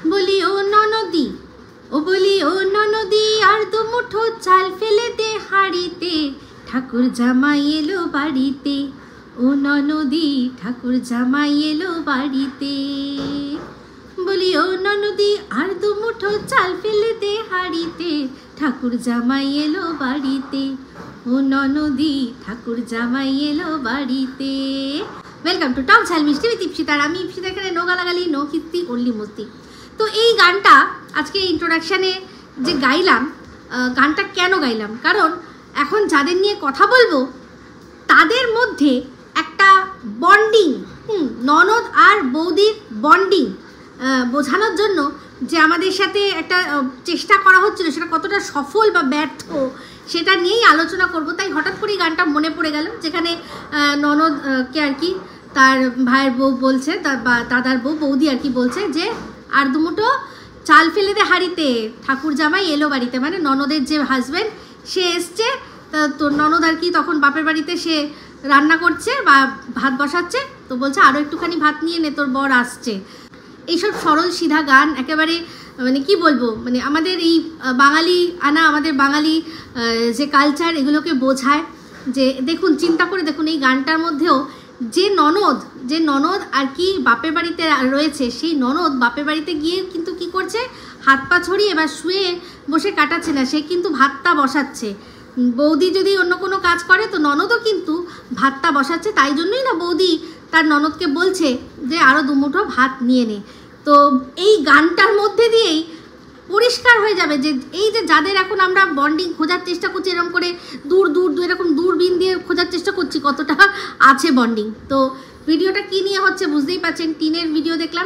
বলি ও ননদি, ও বলি ও ননদি, আর দু মুঠো চাল ফেলে দে হাঁড়িতে, ঠাকুর জামাই এলো বাড়িতে। ও ননদি, ঠাকুর জামাই এলো বাড়িতে। বলি ও ননদি, আর দু মুঠো চাল ফেলে দে হাঁড়িতে, ঠাকুর জামাই এলো বাড়িতে। ও ননদি, ঠাকুর জামাই এলো বাড়িতে। ওয়েলকাম টু টক ঝাল মিষ্টি উইথ ইপসিতা। আর আমি ইপসিতা, এখানে নো গালাগালি, নো কীর্তি, অনলি মস্তি। তো এই গানটা আজকে ইন্ট্রোডাকশানে যে গাইলাম, গানটা কেন গাইলাম, কারণ এখন যাদের নিয়ে কথা বলবো তাদের মধ্যে একটা বন্ডিং, ননদ আর বৌদির বন্ডিং বোঝানোর জন্য যে আমাদের সাথে একটা চেষ্টা করা হচ্ছিল, সেটা কতটা সফল বা ব্যর্থ সেটা নিয়েই আলোচনা করব। তাই হঠাৎ করেই গানটা মনে পড়ে গেল, যেখানে ননদকে আর কি তার ভাইয়ের বউ বলছে, তার বা দাদার বউ, বৌদি আর কি বলছে যে আর দুমুটো চাল ফেলে দে হাঁড়িতে, ঠাকুর জামাই এলো বাড়িতে। মানে ননদের যে হাজব্যান্ড সে এসছে, তোর ননদ আর কি তখন বাপের বাড়িতে সে রান্না করছে বা ভাত বসাচ্ছে, তো বলছে আরও একটুখানি ভাত নিয়ে নে, তোর বর আসছে। এইসব সরল সিধা গান একেবারে মানে কি বলবো, মানে আমাদের এই বাঙালি আনা, আমাদের বাঙালি যে কালচার, এগুলোকে বোঝায়। যে দেখুন, চিন্তা করে দেখুন, এই গানটার মধ্যেও যে ননদ আর কি বাপের বাড়িতে রয়েছে, সেই ননদ বাপের বাড়িতে গিয়ে কিন্তু কি করছে, হাত পা ছড়িয়ে বা শুয়ে বসে কাটাচ্ছে না, সে কিন্তু ভাতটা বসাচ্ছে। বৌদি যদি অন্য কোনো কাজ করে, তো ননদও কিন্তু ভাতটা বসাচ্ছে। তাই জন্যই না বৌদি তার ননদকে বলছে যে আরও দুমুঠো ভাত নিয়ে নে। তো এই গানটার মধ্যে দিয়েই পরিষ্কার হয়ে যাবে যে এই যে যাদের এখন আমরা বন্ডিং খোঁজার চেষ্টা করছি, এরকম করে দূর এরকম দূরবীন দিয়ে খোঁজার চেষ্টা করছি, কতটা আছে বন্ডিং। তো ভিডিওটা কী নিয়ে হচ্ছে বুঝতেই পারছেন। টিনের ভিডিও দেখলাম,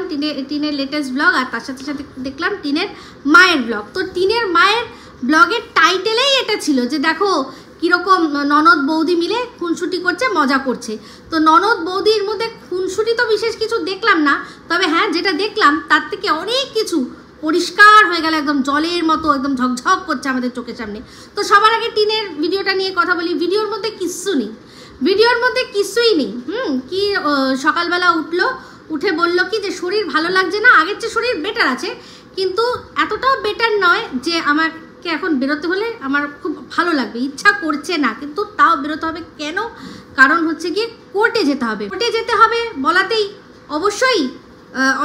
টিনের লেটেস্ট ব্লগ, আর তার সাথে সাথে দেখলাম টিনের মায়ের ব্লগ। তো টিনের মায়ের ব্লগের টাইটেলেই এটা ছিল যে দেখো কীরকম ননদ বৌদি মিলে খুনসুটি করছে, মজা করছে। তো ননদ বৌদির মধ্যে খুনসুটি তো বিশেষ কিছু দেখলাম না, তবে হ্যাঁ যেটা দেখলাম তার থেকে অনেক কিছু পরিষ্কার হয়ে গেল, একদম জলের মতো একদম ঝকঝক করছে আমাদের চোখের সামনে। তো সবার আগে টিনের ভিডিওটা নিয়ে কথা বলি। ভিডিওর মধ্যে কিছুই নেই। কি সকালবেলা উঠে বলল কি যে শরীর ভালো লাগছে না, আগের চেয়ে শরীর বেটার আছে, কিন্তু এতটাও বেটার নয় যে আমাকে এখন বেরোতে হলে আমার খুব ভালো লাগবে, ইচ্ছা করছে না, কিন্তু তাও বেরোতে হবে। কেন? কারণ হচ্ছে গিয়ে কোর্টে যেতে হবে বলাতেই অবশ্যই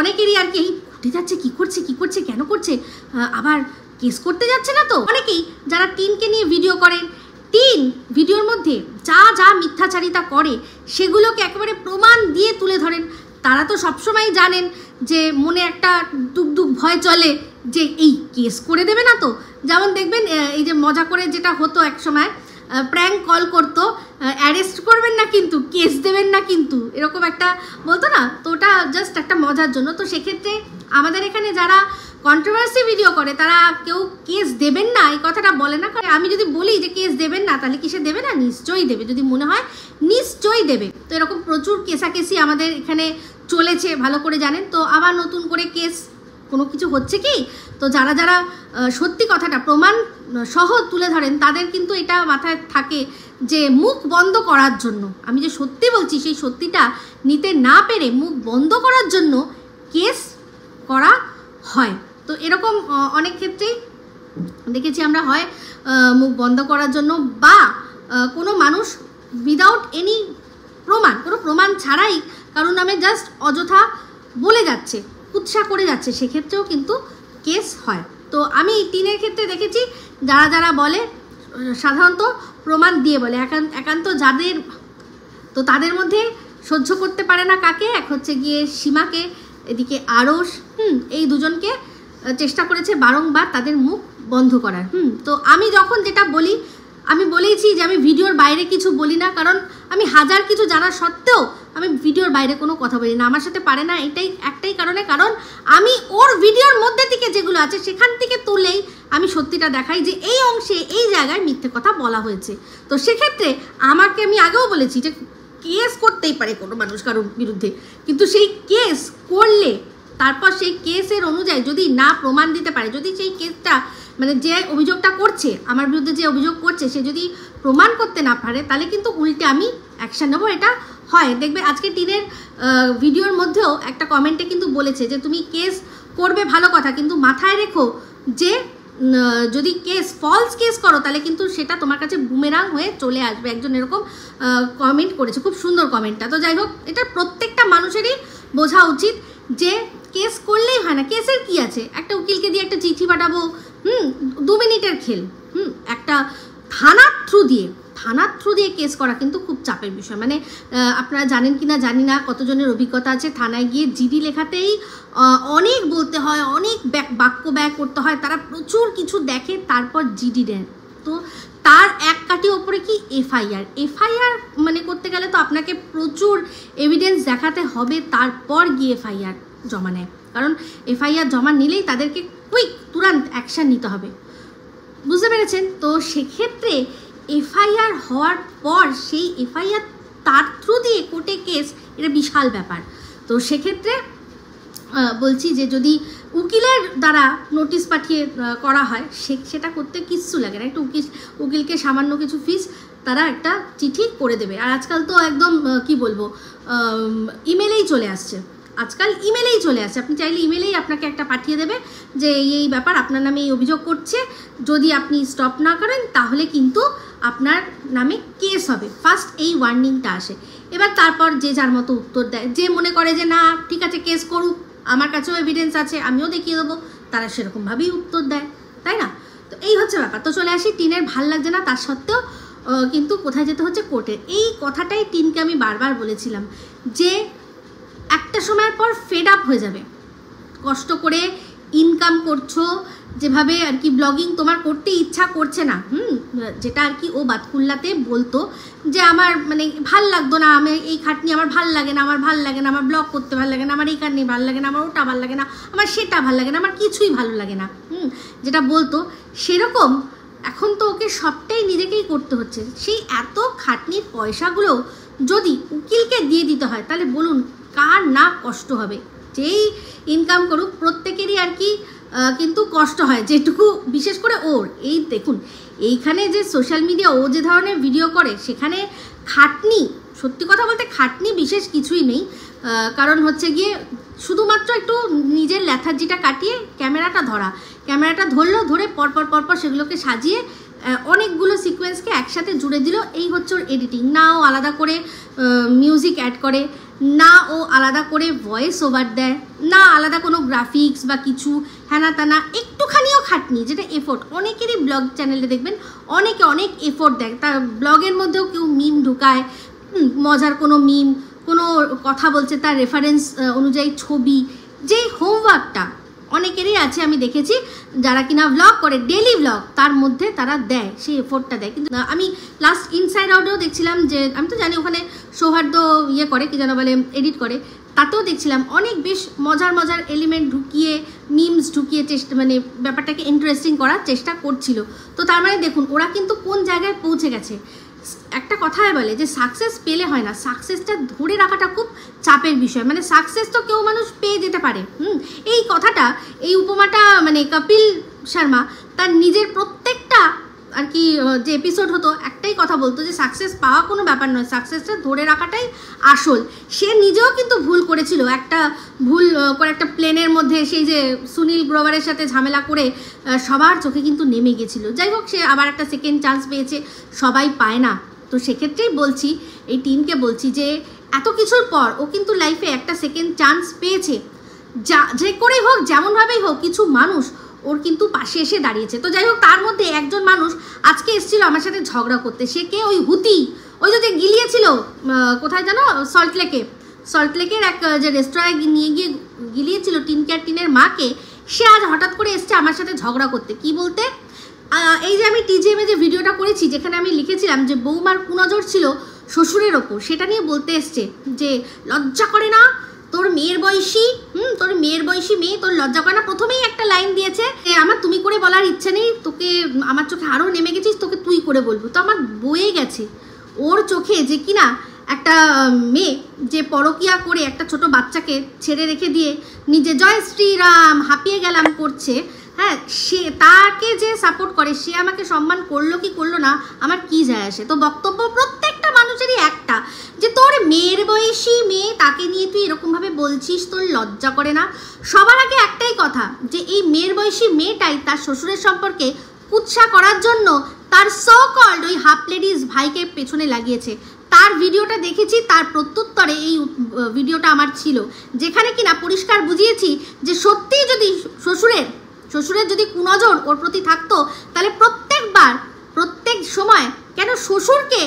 অনেকেরই আর কি উঠে যাচ্ছে, কি করছে কেন করছে, আবার কেস করতে যাচ্ছে না। তো অনেকেই যারা টিনকে নিয়ে ভিডিও করেন, টিন ভিডিওর মধ্যে যা মিথ্যাচারিতা করে সেগুলোকে একেবারে প্রমাণ দিয়ে তুলে ধরেন। তারা তো সবসময় জানেন যে মনে একটা দুক ভয় চলে যে এই কেস করে দেবে না তো। যেমন দেখবেন এই যে মজা করে যেটা হতো এক সময়, প্র্যাঙ্ক কল করতো, অ্যারেস্ট করবেন না কিন্তু, কেস দেবেন না কিন্তু, এরকম একটা বলতো না। তো ওটা জাস্ট একটা মজার জন্য। তো সেক্ষেত্রে আমাদের এখানে যারা কন্ট্রোভার্সি ভিডিও করে তারা কেউ কেস দেবেন না এই কথাটা বলে না। কারণ আমি যদি বলি যে কেস দেবেন না, তাহলে কি সে দেবে না? নিশ্চয়ই দেবে, যদি মনে হয় নিশ্চয়ই দেবে। তো এরকম প্রচুর কেসাকেসি আমাদের এখানে চলেছে, ভালো করে জানেন। তো আবার নতুন করে কেস কোনো কিছু হচ্ছে কি? তো যারা সত্যি কথাটা প্রমাণ সহ তুলে ধরেন, তাদের কিন্তু এটা মাথায় থাকে যে মুখ বন্ধ করার জন্য, আমি যে সত্যি বলছি সেই সত্যিটা নিতে না পেরে মুখ বন্ধ করার জন্য কেস করা হয়। তো এরকম অনেক ক্ষেত্রেই দেখেছি আমরা, হয় মুখ বন্ধ করার জন্য, বা কোনো মানুষ উইদাউট এনি প্রমাণ, কোনো প্রমাণ ছাড়াই কারণ নামে জাস্ট অযথা বলে যাচ্ছে, উৎসাহ করে যাচ্ছে, সেক্ষেত্রেও কিন্তু কেস হয়। তো আমি টিনের ক্ষেত্রে দেখেছি যারা বলে সাধারণত প্রমাণ দিয়ে বলে, একান্ত যাদের, তো তাদের মধ্যে সহ্য করতে পারে না কাকে, এক হচ্ছে গিয়ে সীমাকে, এদিকে আরশ, এই দুজনকে চেষ্টা করেছে বারংবার তাদের মুখ বন্ধ করার। তো আমি যখন যেটা বলি, আমি বলেইছি যে আমি ভিডিওর বাইরে কিছু বলি না, কারণ আমি হাজার কিছু জানা সত্ত্বেও আমি ভিডিওর বাইরে কোনো কথা বলি না। আমার সাথে পারে না একটাই কারণে, কারণ আমি ওর ভিডিওর মধ্যে থেকে যেগুলো আছে সেখান থেকে তুলেই আমি সত্যিটা দেখাই যে এই অংশে এই জায়গায় মিথ্যে কথা বলা হয়েছে। তো সেক্ষেত্রে আমাকে, আমি আগেও বলেছি যে কেস করতেই পারে কোনো মানুষ কারোর বিরুদ্ধে, কিন্তু সেই কেস করলে তারপর সেই কেসের অনুযায়ী যদি না প্রমাণ দিতে পারে, যদি সেই কেসটা মানে যে অভিযোগটা করছে আমার বিরুদ্ধে, যে অভিযোগ করছে, সে যদি প্রমাণ করতে না পারে, তাহলে কিন্তু উল্টে আমি অ্যাকশান নেবো। এটা হয়, দেখবে আজকে টিনের ভিডিওর মধ্যেও একটা কমেন্টে কিন্তু বলেছে যে তুমি কেস করবে ভালো কথা, কিন্তু মাথায় রেখো যে যদি ফলস কেস করো তাহলে কিন্তু সেটা তোমার কাছে বুমেরাং হয়ে চলে আসবে। একজন এরকম কমেন্ট করেছে, খুব সুন্দর কমেন্টটা। তো যাই হোক, এটা প্রত্যেকটা মানুষেরই বোঝা উচিত যে কেস করলেই হয় না। কেসের কি আছে, একটা উকিলকে দিয়ে একটা চিঠি পাঠাবো, 2 মিনিটের খেল। একটা থানার থ্রু দিয়ে কেস করা কিন্তু খুব চাপের বিষয়। মানে আপনারা জানেন কি না জানি না, কতজনের অভিজ্ঞতা আছে থানায় গিয়ে জিডি লেখাতেই অনেক বলতে হয়, অনেক বাক্য ব্যয় করতে হয়, তারা প্রচুর কিছু দেখে তারপর জিডি দেন। তো তার এক কাঠি ওপরে কি এফআইআর মানে করতে গেলে তো আপনাকে প্রচুর এভিডেন্স দেখাতে হবে, তারপর গিয়ে এফআইআর জমা নেয়। কারণ এফআইআর জমা নিলেই তাদেরকে তুরন্ত অ্যাকশান নিতে হবে, বুঝতে পেরেছেন? তো সেক্ষেত্রে এফআইআর হওয়ার পর সেই এফআইআর তার থ্রু দিয়ে কোর্টে কেস, এটা বিশাল ব্যাপার। তো সেক্ষেত্রে বলছি যে যদি উকিলের দ্বারা নোটিশ পাঠিয়ে করা হয়, সেটা করতে কিচ্ছু লাগে না। একটু উকিলকে সামান্য কিছু ফিস, তারা একটা চিঠি করে দেবে। আর আজকাল তো একদম কি বলবো, ইমেলেই চলে আসছে। আপনি চাইলে ইমেলেই আপনাকে একটা পাঠিয়ে দেবে যে এই ব্যাপার, আপনার নামে এই অভিযোগ করছে, যদি আপনি স্টপ না করেন তাহলে কিন্তু আপনার নামে কেস হবে। ফার্স্ট এই ওয়ার্নিংটা আসে, এবার তারপর যে যার মতো উত্তর দেয়। যে মনে করে যে না ঠিক আছে কেস করুক, আমার কাছেও এভিডেন্স আছে, আমিও দেখিয়ে দেবো, তারা সেরকমভাবেই উত্তর দেয়, তাই না? তো এই হচ্ছে ব্যাপার। তো চলে আসি, টিনের ভাল লাগছে না, তার সত্ত্বেও কিন্তু কোথায় যেতে হচ্ছে, কোর্টে। এই কথাটাই টিনকে আমি বারবার বলেছিলাম যে একটা সময়ের পর ফেড আপ হয়ে যাবে। কষ্ট করে ইনকাম করছো যেভাবে আর কি, ব্লগিং তোমার করতে ইচ্ছা করছে না, যেটা আর কি ও বাতকুল্লাতে বলতো যে আমার মানে ভাল লাগতো না, আমি এই খাটনি আমার ভাল লাগে না, আমার ব্লগ করতে ভাল লাগে না, আমার এই খাটনি ভাল লাগে না, আমার ওটা ভাল লাগে না, আমার সেটা ভাল লাগে না, আমার কিছুই ভালো লাগে না, যেটা বলতো সেরকম এখন তো ওকে সবটাই নিজেকেই করতে হচ্ছে। সেই এত খাটনির পয়সাগুলো যদি উকিলকে দিয়ে দিতে হয় তাহলে বলুন কার না কষ্ট হবে? যেই ইনকাম করুক প্রত্যেকেরই আর কি কিন্তু কষ্ট হয়, যেটুকু বিশেষ করে ওর। এই দেখুন এইখানে যে সোশ্যাল মিডিয়া ও যে ধরনের ভিডিও করে, সেখানে খাটনি, সত্যি কথা বলতে খাটনি বিশেষ কিছুই নেই। কারণ হচ্ছে গিয়ে শুধুমাত্র একটু নিজের ল্যাথার্জিটা কাটিয়ে ক্যামেরাটা ধরলো, ধরে পরপর সেগুলোকে সাজিয়ে অনেকগুলো সিকোয়েন্সকে একসাথে জুড়ে দিল। এই হচ্ছে ওর এডিটিং। না ও আলাদা করে মিউজিক অ্যাড করে, না ও আলাদা করে ভয়েস ওভার দেয়, না আলাদা কোনো গ্রাফিক্স বা কিছু হ্যানা তানা, একটুখানিও খাটনি, যেটা এফোর্ট। অনেকেরই ব্লগ চ্যানেলে দেখবেন অনেকে অনেক এফোর্ট দেয়, তার ব্লগের মধ্যেও কেউ মিম ঢুকায়, মজার কোনো মিম, কোনো কথা বলছে তার রেফারেন্স অনুযায়ী ছবি, যে হোমওয়ার্কটা অনেকেরই আছে আমি দেখেছি যারা কিনা ব্লগ করে, ডেলি ব্লগ, তার মধ্যে তারা দেয়, সেই এফোর্টটা দেয়। কিন্তু আমি লাস্ট ইনসাইড আউটেও দেখছিলাম যে, আমি তো জানি ওখানে সৌহার্দ্য করে কি যেন বলে, এডিট করে, তাতেও দেখছিলাম অনেক বেশ মজার এলিমেন্ট ঢুকিয়ে, মিমস ঢুকিয়ে চেষ্টা, মানে ব্যাপারটাকে ইন্টারেস্টিং করার চেষ্টা করছিল। তো তার মানে দেখুন ওরা কিন্তু কোন জায়গায় পৌঁছে গেছে। একটা কথায় বলে যে সাকসেস পেলে হয় না, সাকসেসটা ধরে রাখাটা খুব চাপের বিষয়। মানে সাকসেস তো কেউ মানুষ পেয়ে যেতে পারে, এই কথাটা, এই উপমাটা মানে কপিল শর্মা তার নিজের প্রত্যেকটা আর কি যে এপিসোড হতো একটাই কথা বলতো যে সাকসেস পাওয়া কোনো ব্যাপার নয়, সাকসেসটা ধরে রাখাটাই আসল। সে নিজেও কিন্তু ভুল করেছিল, একটা ভুল করে একটা প্লেনের মধ্যে সেই যে সুনীল গ্রোভারের সাথে ঝামেলা করে সবার চোখে কিন্তু নেমে গেছিল। যাই হোক, সে আবার একটা সেকেন্ড চান্স পেয়েছে, সবাই পায় না। তো সেক্ষেত্রেই বলছি, এই টিমকে বলছি যে এত কিছুর পর ও কিন্তু লাইফে একটা সেকেন্ড চান্স পেয়েছে, যে করেই হোক, যেমনভাবেই হোক, কিছু মানুষ ওর কিন্তু পাশে এসে দাঁড়িয়েছে। তো যাই হোক, তার মধ্যে একজন মানুষ আজকে এসেছিল আমার সাথে ঝগড়া করতে। সে কে? ওই হুতি, ওই যে গিলিয়েছিল কোথায় জানো, সল্টলেকের এক যে রেস্টুরেন্টে নিয়ে গিয়ে গিলিয়েছিল টিনকে আর টিনের মাকে। সে আজ হঠাৎ করে এসছে আমার সাথে ঝগড়া করতে। কি বলতে, এই যে আমি টিজিএমে যে ভিডিওটা করেছি, যেখানে আমি লিখেছিলাম যে বৌমার কুনজর ছিল শ্বশুরের ওপর, সেটা নিয়ে বলতে এসছে যে লজ্জা করে না তোর মেয়ের বয়সী, মেয়ে, তোর লজ্জা করে না? প্রথমেই একটা লাইন দিয়েছে, আমার তুমি করে বলার ইচ্ছে নেই, তোকে আমার চোখে আরও নেমে গেছিস, তোকে তুই করে বলবো। তো আমার বয়ে গেছে ওর চোখে যে কিনা একটা মেয়ে যে পরকিয়া করে একটা ছোট বাচ্চাকে ছেড়ে রেখে দিয়ে নিজে জয় শ্রীরাম হাঁপিয়ে গেলাম করছে, হ্যাঁ, সে তাকে যে সাপোর্ট করে, সে আমাকে সম্মান করলো কি করলো না আমার কি যায় আসে। তো বক্তব্য প্রত্যেকটা প্রত্যেকটা মানুষেরই একটা, যে তোর মেয়ের বয়সী মেয়ে, তাকে নিয়ে তুই এরকমভাবে বলছিস, তোর লজ্জা করে না? সবার আগে একটাই কথা, যে এই মেয়ের বয়সী মেয়েটাই তার শ্বশুরের সম্পর্কে কুৎসা করার জন্য তার সো কল্ড ওই হাফ লেডিস ভাইকে পেছনে লাগিয়েছে। তার ভিডিওটা দেখেছি, তার প্রত্যুত্তরে এই ভিডিওটা আমার ছিল, যেখানে কিনা পরিষ্কার বুঝিয়েছি যে সত্যিই যদি শ্বশুরের যদি কুনজর ওর প্রতি থাকতো, তাহলে প্রত্যেক সময় কেন শ্বশুরকে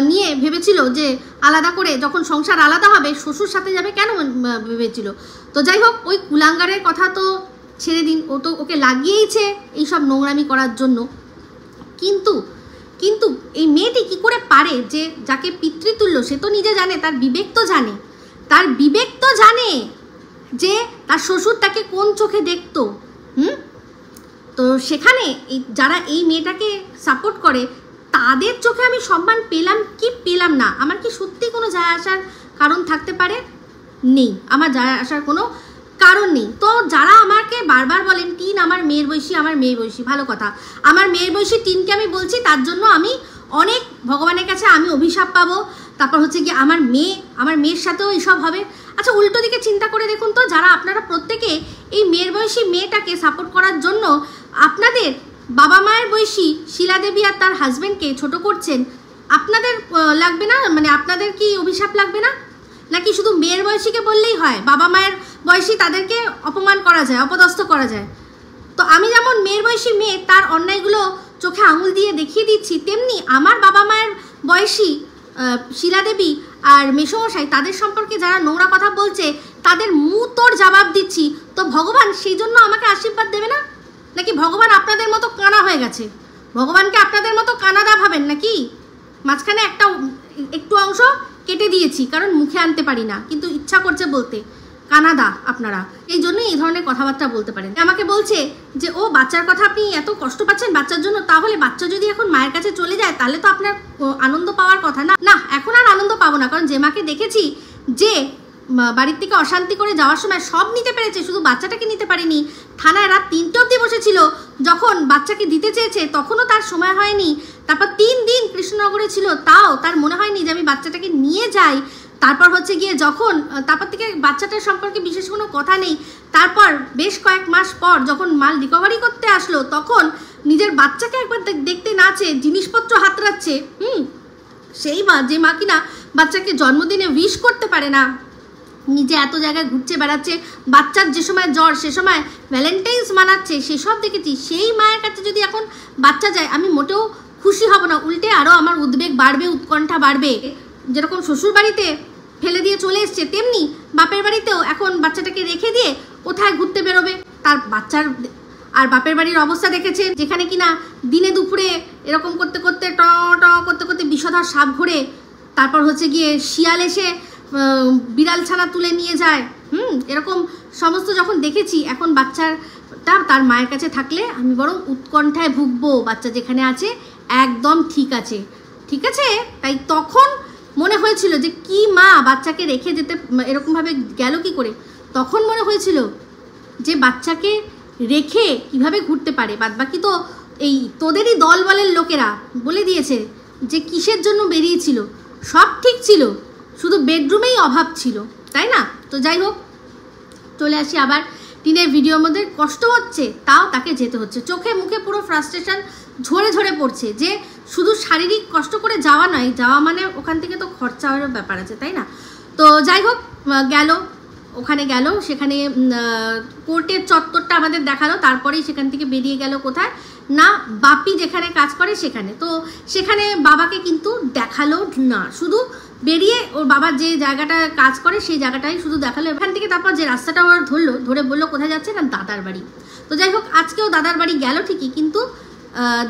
নিয়ে ভেবেছিল যে আলাদা করে, যখন সংসার আলাদা হবে শ্বশুর সাথে যাবে, কেন ভেবেছিল? তো যাই হোক, ওই কুলাঙ্গারের কথা তো ছেড়ে দিন, ও তো ওকে লাগিয়েইছে এইসব নোংরামি করার জন্য। কিন্তু এই মেয়েটি কি করে পারে, যে যাকে পিতৃতুল্য, সে তো নিজে জানে, তার বিবেক তো জানে যে তার শ্বশুর তাকে কোন চোখে দেখতো। তো সেখানে যারা এই মেয়েটাকে সাপোর্ট করে, তাদের চোখে আমি সম্মান পেলাম কি পেলাম না, আমার কি সত্যি কোনো যায় আসার কারণ থাকতে পারে? নেই, আমার যায় আসার কোনো কারণ নেই। তো যারা আমাকে বারবার বলেন টিন আমার মেয়ের বয়সী, ভালো কথা, আমার মেয়ের বয়সী টিনকে আমি বলছি, তার জন্য আমি অনেক ভগবানের কাছে আমি অভিশাপ পাবো। তারপর হচ্ছে কি আমার মেয়ের সাথেও এইসব হবে। আচ্ছা, উল্টো দিকে চিন্তা করে দেখুন তো, যারা আপনারা প্রত্যেকে এই মেয়ের বয়সী মেয়েটাকে সাপোর্ট করার জন্য আপনাদের বাবা মায়ের বয়সী শিলা দেবী আর তার হাজব্যান্ডকে ছোট করছেন, আপনাদের লাগবে না? মানে আপনাদের কি অভিশাপ লাগবে না? নাকি শুধু মেয়ের বয়সীকে বললেই হয়, বাবা মায়ের বয়সী তাদেরকে অপমান করা যায়, অপদস্থ করা যায়? তো আমি যেমন মেয়ের বয়সী মেয়ে, তার অন্যায়গুলো চোখে আঙুল দিয়ে দেখিয়ে দিচ্ছি, তেমনি আমার বাবা মায়ের বয়সী শিলা দেবী আর মেসোমশাই, তাদের সম্পর্কে যারা নোংরা কথা বলছে, তাদের মুতোর জবাব দিচ্ছি। তো ভগবান সেই জন্য আমাকে আশীর্বাদ দেবে না? নাকি ভগবান আপনাদের মতো কানা হয়ে গেছে? ভগবানকে আপনাদের মতো কানাদা ভাবেন নাকি? মাঝখানে একটু অংশ কেটে দিয়েছি, কারণ মুখে আনতে পারি না, কিন্তু ইচ্ছা করছে বলতে, কানাদা আপনারা, এই জন্যই এই ধরনের কথাবার্তা বলতে পারেন। আমাকে বলছে যে ও বাচ্চার কথা আপনি এত কষ্ট পাচ্ছেন বাচ্চার জন্য, তাহলে বাচ্চা যদি এখন মায়ের কাছে চলে যায়, তাহলে তো আপনার আনন্দ পাওয়ার কথা না। না, এখন আর আনন্দ পাবো না, কারণ যে মাকে দেখেছি যে বাড়ির থেকে অশান্তি করে যাওয়ার সময় সব নিতে পেরেছে, শুধু বাচ্চাটাকে নিতে পারেনি। থানায় রাত 3টে অবধি বসেছিল, যখন বাচ্চাকে দিতে চেয়েছে তখনও তার সময় হয়নি। তারপর 3 দিন কৃষ্ণনগরে ছিল, তাও তার মনে হয়নি যে আমি বাচ্চাটাকে নিয়ে যাই। তারপর হচ্ছে গিয়ে তারপর থেকে বাচ্চাটার সম্পর্কে বিশেষ কোনো কথা নেই। তারপর বেশ কয়েক মাস পর যখন মাল রিকভারি করতে আসলো, তখন নিজের বাচ্চাকে একবার দেখতে না চেয়ে জিনিসপত্র হাতড়াচ্ছে। সেই মা, যে মা কিনা বাচ্চাকে জন্মদিনে উইশ করতে পারে না, নিজে এত জায়গায় ঘুরছে বেড়াচ্ছে, বাচ্চার যে সময় জ্বর সে সময় ভ্যালেন্টাইন্স মানাচ্ছে, সেসব দেখেছি। সেই মায়ের কাছে যদি এখন বাচ্চা যায়, আমি মোটেও খুশি হব না, উল্টে আরও আমার উদ্বেগ বাড়বে, উৎকণ্ঠা বাড়বে। যেরকম শ্বশুর বাড়িতে ফেলে দিয়ে চলে এসছে, তেমনি বাপের বাড়িতেও এখন বাচ্চাটাকে রেখে দিয়ে কোথায় ঘুরতে বেরোবে? তার বাচ্চার আর বাপের বাড়ির অবস্থা দেখেছেন, যেখানে কিনা দিনে দুপুরে এরকম করতে করতে করতে বিষধর সাপ ঘুরে, তারপর হচ্ছে গিয়ে শিয়াল এসে বিড়াল ছানা তুলে নিয়ে যায়। এরকম সমস্ত যখন দেখেছি, এখন বাচ্চাটা তার মায়ের কাছে থাকলে আমি বরং উৎকণ্ঠায় ভুগবো। বাচ্চা যেখানে আছে একদম ঠিক আছে। তাই তখন মনে হয়েছিল যে কি মা বাচ্চাকে রেখে যেতে এরকমভাবে গেল কি করে? তখন মনে হয়েছিল যে বাচ্চাকে রেখে কিভাবে ঘুরতে পারে। বাদবাকি তো এই তোদেরই দল বলের লোকেরা বলে দিয়েছে যে কিসের জন্য বেরিয়েছিল, সব ঠিক ছিল, শুধু বেডরুমেই অভাব ছিল, তাই না? তো যাই হোক, চলে আসি আবার টিনের ভিডিওর মধ্যে। কষ্ট হচ্ছে, তাও তাকে যেতে হচ্ছে, চোখে মুখে পুরো ফ্রাস্ট্রেশন ঝরে পড়ছে, যে শুধু শারীরিক কষ্ট করে যাওয়া নয়, যাওয়া মানে ওখান থেকে তো খরচারও ব্যাপার আছে, তাই না? তো যাই হোক, ওখানে গেল, সেখানে কোর্টের চত্বরটা আমাদের দেখালো, তারপরেই সেখান থেকে বেরিয়ে গেল কোথায় না, বাপি যেখানে কাজ করে সেখানে। তো সেখানে বাবাকে কিন্তু দেখালো না, শুধু বেরিয়ে ওর বাবার যে জায়গাটা কাজ করে সেই জায়গাটাই শুধু দেখালো। এখান থেকে তারপর যে রাস্তাটা ওর ধরে বললো কোথায় যাচ্ছে না, দাদার বাড়ি। তো যাই হোক, আজকেও দাদার বাড়ি গেল ঠিকই, কিন্তু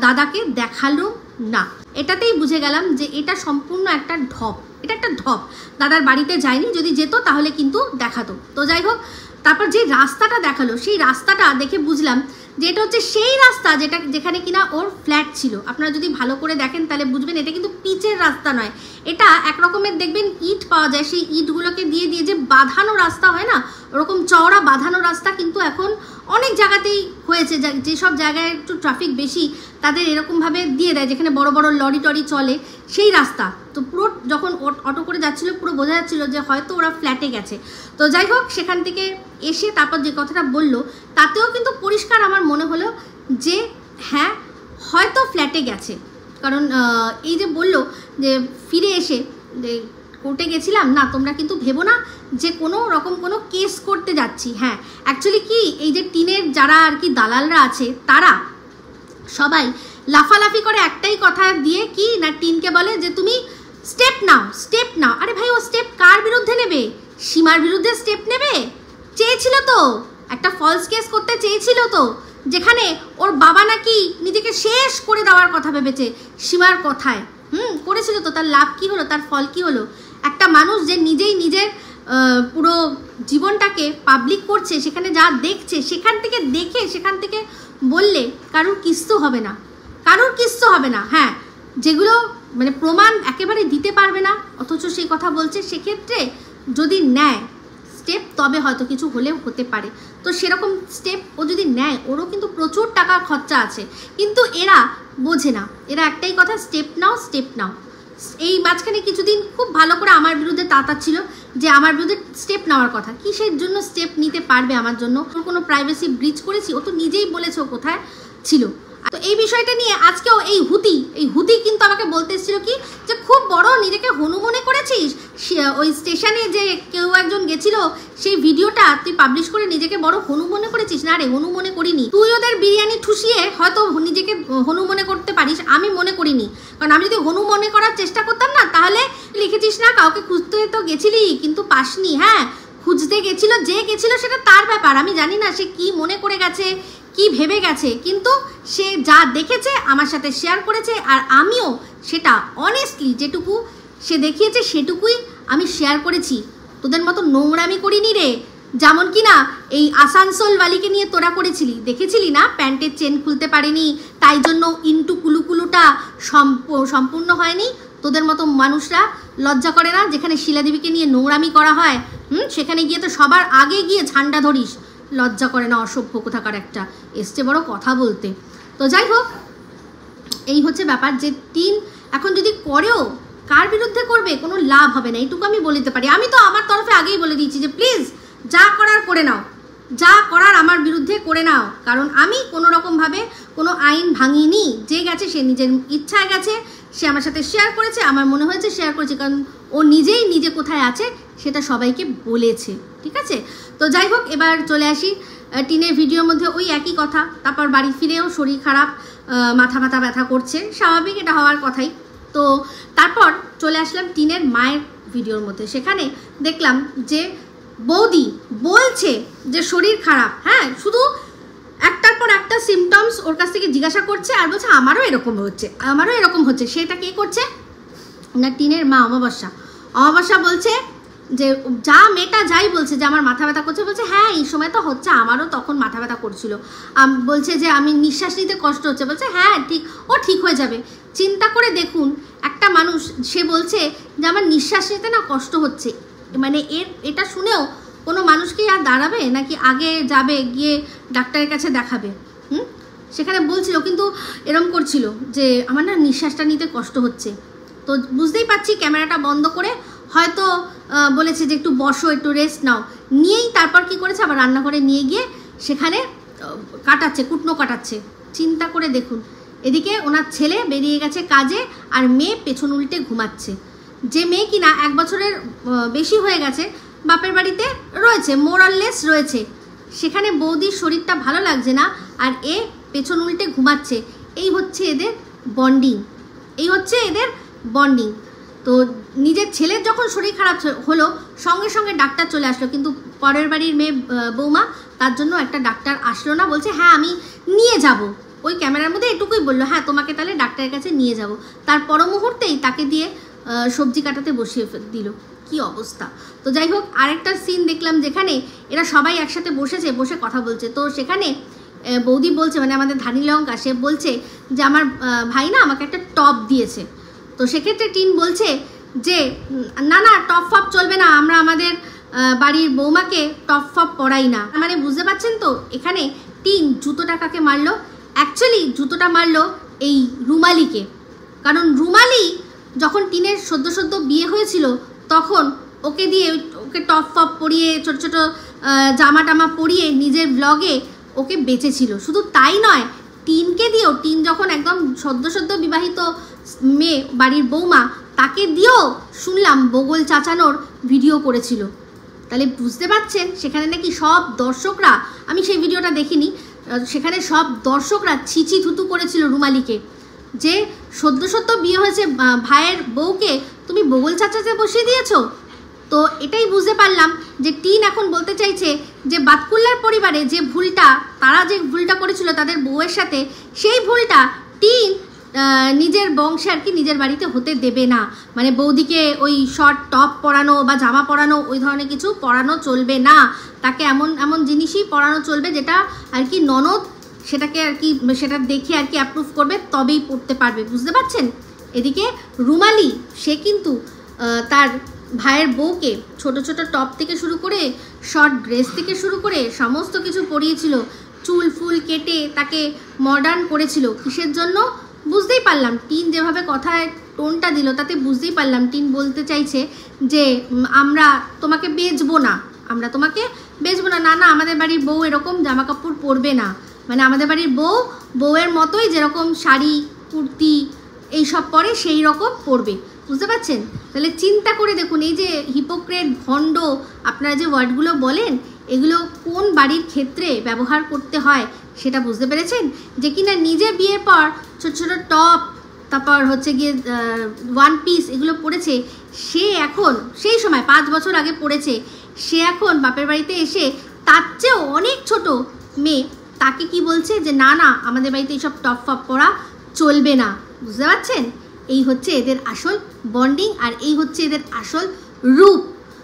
দাদাকে দেখালো না। এটাতেই বুঝে গেলাম যে এটা সম্পূর্ণ একটা ঢপ, এটা একটা ঢপ। দাদার বাড়িতে যায়নি, যদি যেত তাহলে কিন্তু দেখাতো। তো যাই হোক, তারপর যে রাস্তাটা দেখালো, সেই রাস্তাটা দেখে বুঝলাম যে এটা হচ্ছে সেই রাস্তা যেখানে কিনা ওর ফ্ল্যাট ছিল। আপনারা যদি ভালো করে দেখেন তাহলে বুঝবেন এটা কিন্তু পিচের রাস্তা নয়, এটা এক রকমের দেখবেন ইট পাওয়া যায়, সেই ইটগুলোকে দিয়ে যে বাঁধানো রাস্তা হয় না, ওরকম চওড়া বাঁধানো রাস্তা কিন্তু এখন অনেক জায়গা জায়গাতেই হয়েছে, যেসব জায়গায় একটু ট্রাফিক বেশি তাদের এরকমভাবে দিয়ে দেয়, যেখানে বড় বড় লরি টরি চলে সেই রাস্তা। তো পুরো যখন অটো করে যাচ্ছিলো পুরো বোঝা যাচ্ছিলো যে হয়তো ওরা ফ্ল্যাটে গেছে। তো যাই হোক, সেখান থেকে এসে তারপর যে কথাটা বললো তাতেও কিন্তু পরিষ্কার আমার মনে হলো যে হ্যাঁ হয়তো ফ্ল্যাটে গেছে। কারণ এই যে বললো যে ফিরে এসে যে কোর্টে গেছিলাম না, তোমরা কিন্তু ভেবো না যে কোনো রকম কোনো কেস করতে যাচ্ছি। হ্যাঁ, অ্যাকচুয়ালি কি এই যে টিনের যারা আর কি দালালরা আছে তারা সবাই লাফালাফি করে একটাই কথা দিয়ে কি না, টিনকে বলে যে তুমি স্টেপ নাও, স্টেপ নাও। আরে ভাই, ও স্টেপ কার বিরুদ্ধে নেবে? সীমার বিরুদ্ধে স্টেপ নেবে? চেয়েছিল তো, একটা ফলস কেস করতে চেয়েছিল তো, যেখানে ওর বাবা নাকি নিজেকে শেষ করে দেওয়ার কথা ভেবেছে সীমার কথায়। করেছিল তো, তার লাভ কি হলো, তার ফল কি হলো? একটা মানুষ যে নিজেই নিজের পুরো জীবনটাকে পাবলিক করছে, সেখানে যা দেখছে সেখান থেকে দেখে সেখান থেকে বললে কারুর কিস্তু হবে না, কারুর কিস্তু হবে না। হ্যাঁ, যেগুলো মানে প্রমাণ একেবারে দিতে পারবে না অথচ সেই কথা বলছে, সেক্ষেত্রে যদি নেয় স্টেপ তবে হয়তো কিছু হলেও হতে পারে। তো সেরকম স্টেপ ও যদি নেয়, ওরও কিন্তু প্রচুর টাকা খরচা আছে, কিন্তু এরা বোঝে না। এরা একটাই কথা, স্টেপ নাও, স্টেপ নাও। এই মাঝখানে কিছুদিন খুব ভালো করে আমার বিরুদ্ধে তাতাচ্ছিল যে আমার বিরুদ্ধে স্টেপ নেওয়ার কথা। কিসের জন্য স্টেপ নিতে পারবে আমার জন্য? কোনো প্রাইভেসি ব্রিচ করেছি? ও তো নিজেই বলেছে ও কোথায় ছিল। তো এই বিষয়টা নিয়ে আজকেও এই হুতি কিন্তু আমাকে বলতে এসেছিল কি যে খুব বড় নিজেকে হনু মনে করেছিস, ওই স্টেশনে যে কেউ একজন গেছিল সেই ভিডিওটা তুই পাবলিশ করে নিজেকে বড় হনু মনে করেছিস। না রে, হনু মনে করিনি। তুই ওদের বিরিয়ানি ঠুসিয়ে হয়তো নিজেকে হনু মনে করতে পারিস, আমি মনে করিনি। কারণ আমি যদি হনু মনে করার চেষ্টা করতাম না, তাহলে লিখেছিস না কাউকে খুঁজতে তো গেছিলি কিন্তু পাসনি। হ্যাঁ, খুঁজতে গেছিল, যে গেছিল সেটা তার ব্যাপার, আমি জানি না সে কি মনে করে গেছে, কি ভেবে গেছে, কিন্তু সে যা দেখেছে আমার সাথে শেয়ার করেছে, আর আমিও সেটা অনেস্টলি যেটুকু সে দেখিয়েছে সেটুকুই আমি শেয়ার করেছি। তোদের মতো নোংরামি করিনি রে, যেমন কি না এই আসানসোল বালিকে নিয়ে তোরা করেছিলি, দেখেছিলি না প্যান্টের চেন খুলতে পারেনি, তাই জন্য ইন্টু কুলুকুলুটা সম্পূর্ণ হয়নি। তোদের মতো মানুষরা লজ্জা করে না? যেখানে শিলাদেবীকে নিয়ে নোংরামি করা হয়, সেখানে গিয়ে তো সবার আগে গিয়ে ঝান্ডা ধরিস, লজ্জা করে না? অসভ্য কোথাকার একটা, এসছে বড় কথা বলতে। তো যাই হোক, এই হচ্ছে ব্যাপার যে টিন এখন যদি করেও কার বিরুদ্ধে করবে, কোনো লাভ হবে না, এইটুকু আমি বলতে পারি। আমি তো আমার তরফে আগেই বলে দিয়েছি যে প্লিজ যা করার করে নাও, যা করার আমার বিরুদ্ধে করে নাও, কারণ আমি কোনো রকমভাবে কোনো আইন ভাঙিনি। যে গেছে সে নিজের ইচ্ছায় গেছে, সে আমার সাথে শেয়ার করেছে, আমার মনে হয়েছে শেয়ার করেছে, কারণ ও নিজেই নিজে কোথায় আছে সেটা সবাইকে বলেছে। ঠিক আছে, তো যাই হোক, এবার চলে আসি টিনের ভিডিওর মধ্যে ওই একই কথা। তারপর বাড়ি ফিরেও শরীর খারাপ, মাথা ব্যথা করছে, স্বাভাবিক, এটা হওয়ার কথাই। তো তারপর চলে আসলাম টিনের মায়ের ভিডিওর মধ্যে। সেখানে দেখলাম যে বৌদি বলছে যে শরীর খারাপ, হ্যাঁ, শুধু একটার পর একটা সিমটমস ওর কাছ থেকে জিজ্ঞাসা করছে আর বলছে আমারও এরকম হচ্ছে, আমারও এরকম হচ্ছে। সেটা কে করছে না, টিনের মা অমাবস্যা বলছে যে যা মেয়েটা যাই বলছে যে আমার মাথা ব্যথা করছে, বলছে হ্যাঁ এই সময় তো হচ্ছে, আমারও তখন মাথা ব্যথা করছিল। বলছে যে আমি নিঃশ্বাস নিতে কষ্ট হচ্ছে, বলছে হ্যাঁ ঠিক হয়ে যাবে। চিন্তা করে দেখুন, একটা মানুষ সে বলছে যে আমার নিঃশ্বাস নিতে না কষ্ট হচ্ছে, মানে এটা শুনেও কোনো মানুষ কি আর দাঁড়াবে নাকি আগে যাবে গিয়ে ডাক্তারের কাছে দেখাবে? সেখানে বলছিল কিন্তু এরম করছিল যে আমার না নিঃশ্বাসটা নিতে কষ্ট হচ্ছে। তো বুঝতেই পারছি ক্যামেরাটা বন্ধ করে হয়তো বলেছে যে একটু বসো, একটু রেস্ট নাও, নিয়েই তারপর কি করেছে আবার রান্নাঘরে নিয়ে গিয়ে সেখানে কাটাচ্ছে, কুটনো কাটাচ্ছে। চিন্তা করে দেখুন, এদিকে ওনার ছেলে বেরিয়ে গেছে কাজে আর মেয়ে পেছন উল্টে ঘুমাচ্ছে। যে মেয়ে কিনা 1 বছরের বেশি হয়ে গেছে বাপের বাড়িতে রয়েছে, মোরাললেস রয়েছে, সেখানে বৌদির শরীরটা ভালো লাগছে না আর এ পেছন উল্টে ঘুমাচ্ছে। এই হচ্ছে এদের বন্ডিং। তো নিজের ছেলের যখন শরীর খারাপ হলো সঙ্গে সঙ্গে ডাক্তার চলে আসলো, কিন্তু পরের বাড়ির মেয়ে বৌমা তার জন্য একটা ডাক্তার আসলো না, বলছে হ্যাঁ আমি নিয়ে যাব। ওই ক্যামেরার মধ্যে এটুকুই বললো, হ্যাঁ তোমাকে তাহলে ডাক্তারের কাছে নিয়ে যাব। তার পর মুহূর্তেই তাকে দিয়ে সবজি কাটাতে বসিয়ে দিল। কি অবস্থা! তো যাই হোক, আরেকটা সিন দেখলাম যেখানে এরা সবাই একসাথে বসে কথা বলছে। তো সেখানে বৌদি বলছে, মানে আমাদের ধানি লঙ্কা, সে বলছে যে আমার ভাই না আমাকে একটা টপ দিয়েছে। তো সেক্ষেত্রে টিন বলছে যে না টপ ফপ চলবে না, আমরা আমাদের বাড়ির বৌমাকে টপ ফপ পরাই না। মানে বুঝতে পারছেন তো, এখানে টিন জুতোটা কাকে মারলো? অ্যাকচুয়ালি জুতোটা মারলো এই রুমালিকে। কারণ রুমালি যখন টিনের সদ্য বিয়ে হয়েছিল তখন ওকে দিয়ে ওকে টপ ফপ পরিয়ে ছোট ছোট জামা টামা পরিয়ে নিজের ব্লগে ওকে বেঁচেছিল। শুধু তাই নয়, টিনকে দিয়েও, টিন যখন একদম সদ্য বিবাহিত মেয়ে, বাড়ির বৌমা, তাকে দিয়েও শুনলাম বগল চাচানোর ভিডিও করেছিল। তাহলে বুঝতে পারছেন সেখানে নাকি সব দর্শকরা, আমি সেই ভিডিওটা দেখিনি, সেখানে সব দর্শকরা ছিচি থুতু করেছিল রুমালিকে, যে সদ্য বিয়ে হয়েছে ভাইয়ের বউকে তুমি বগল চাচাতে বসিয়ে দিয়েছো। তো এটাই বুঝতে পারলাম যে টিন এখন বলতে চাইছে যে বাতকুল্লার পরিবারে যে ভুলটা, তারা যে ভুলটা করেছিল তাদের বউয়ের সাথে, সেই ভুলটা টিন নিজের বংশে আর কি নিজের বাড়িতে হতে দেবে না। মানে বৌদিকে ওই শর্ট টপ পরানো বা জামা পরানো ওই ধরনের কিছু পরানো চলবে না, তাকে এমন এমন জিনিসই পরানো চলবে যেটা আর কি ননদ সেটাকে আর কি সেটা দেখে আর কি অ্যাপ্রুভ করবে, তবেই পড়তে পারবে। বুঝতে পারছেন? এদিকে রুমালি সে কিন্তু তার ভাইয়ের বউকে ছোট ছোট টপ থেকে শুরু করে শর্ট ড্রেস থেকে শুরু করে সমস্ত কিছু পরিয়েছিল, চুল ফুল কেটে তাকে মডার্ন করেছিল। কিসের জন্য? বুঝতেই পারলাম টিন যেভাবে কথায় টোনটা দিল তাতে বুঝতেই পারলাম টিন বলতে চাইছে যে আমরা তোমাকে বেচবো না, আমরা তোমাকে বেচবো না, না না আমাদের বাড়ির বউ এরকম জামা কাপড় পরবে না, মানে আমাদের বাড়ির বউয়ের মতোই যেরকম শাড়ি কুর্তি এইসব পরে সেই রকম পরবে। বুঝতে পারছেন? তাহলে চিন্তা করে দেখুন, এই যে হিপোক্রেট, ভণ্ড আপনারা যে ওয়ার্ডগুলো বলেন, এগুলো কোন বাড়ির ক্ষেত্রে ব্যবহার করতে হয় সেটা বুঝতে পেরেছেন? যে কিনা নিজে বিয়ের পর ছোট ছোট টপ, তারপর হচ্ছে গিয়ে ওয়ান পিস এগুলো পরেছে, সে এখন সেই সময় 5 বছর আগে পড়েছে, সে এখন বাপের বাড়িতে এসে তার চেয়েও অনেক ছোট মেয়ে তাকে কি বলছে যে না না আমাদের বাড়িতে এইসব টপ ফপ পরা চলবে না। বুঝতে পারছেন? এই হচ্ছে এদের আসল বন্ডিং, আর এই হচ্ছে এদের আসল রূপ।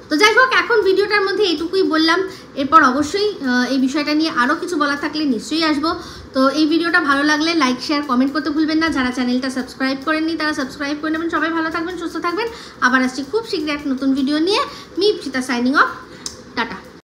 তো যাই হোক, এখন ভিডিওটার মধ্যে এইটুকুই বললাম। এরপর অবশ্যই এই বিষয়টা নিয়ে আরও কিছু বলা থাকলে নিশ্চয়ই আসবো। তো এই ভিডিওটা ভালো লাগলে লাইক শেয়ার কমেন্ট করতে ভুলবেন না। যারা চ্যানেলটা সাবস্ক্রাইব করেননি তারা সাবস্ক্রাইব করে নেবেন। সবাই ভালো থাকবেন, সুস্থ থাকবেন। আবার আসছি খুব শীঘ্রই এক নতুন ভিডিও নিয়ে। Me Ipsita signing off. Tata.